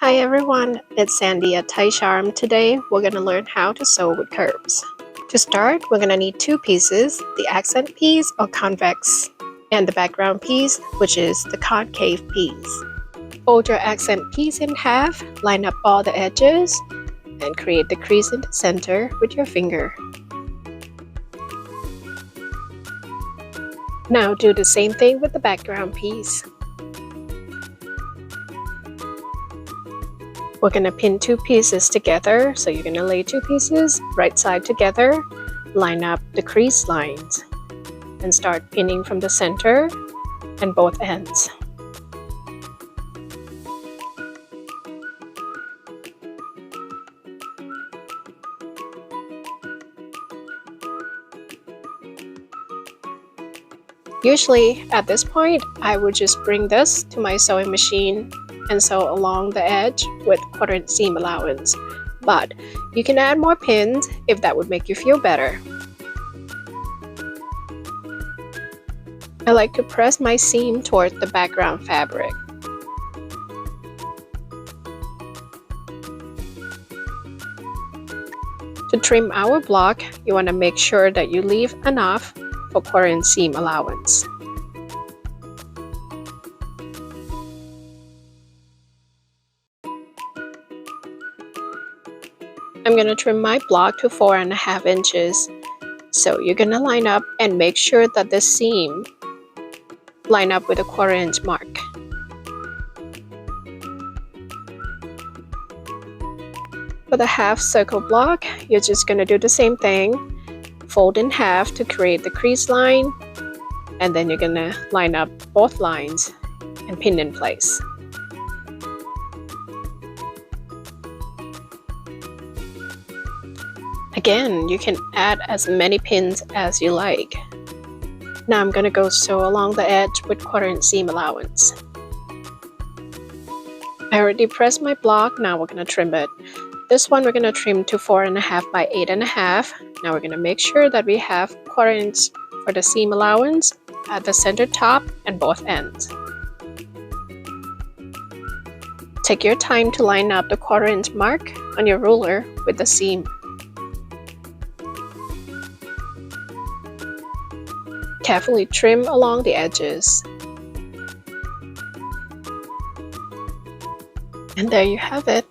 Hi everyone, it's Sandy at Thai Charm. Today we're going to learn how to sew with curves. To start, we're going to need two pieces, the accent piece or convex, and the background piece, which is the concave piece. Fold your accent piece in half, line up all the edges, and create the crease in the center with your finger. Now do the same thing with the background piece. We're going to pin two pieces together, so you're going to lay two pieces right side together, line up the crease lines, and start pinning from the center and both ends. Usually at this point, I would just bring this to my sewing machine and sew along the edge with 1/4 seam allowance, but you can add more pins if that would make you feel better. I like to press my seam toward the background fabric. To trim our block, you want to make sure that you leave enough for 1/4 seam allowance. I'm going to trim my block to 4.5 inches. So you're going to line up and make sure that the seam line up with a 1/4 inch mark. For the half circle block, you're just going to do the same thing. Fold in half to create the crease line, and then you're going to line up both lines and pin in place. Again, you can add as many pins as you like. Now I'm going to go sew along the edge with 1/4 inch seam allowance. I already pressed my block, now we're going to trim it. This one we're going to trim to 4.5 by 8.5. Now we're going to make sure that we have 1/4 inch for the seam allowance at the center top and both ends. Take your time to line up the 1/4 inch mark on your ruler with the seam. Carefully trim along the edges. And there you have it.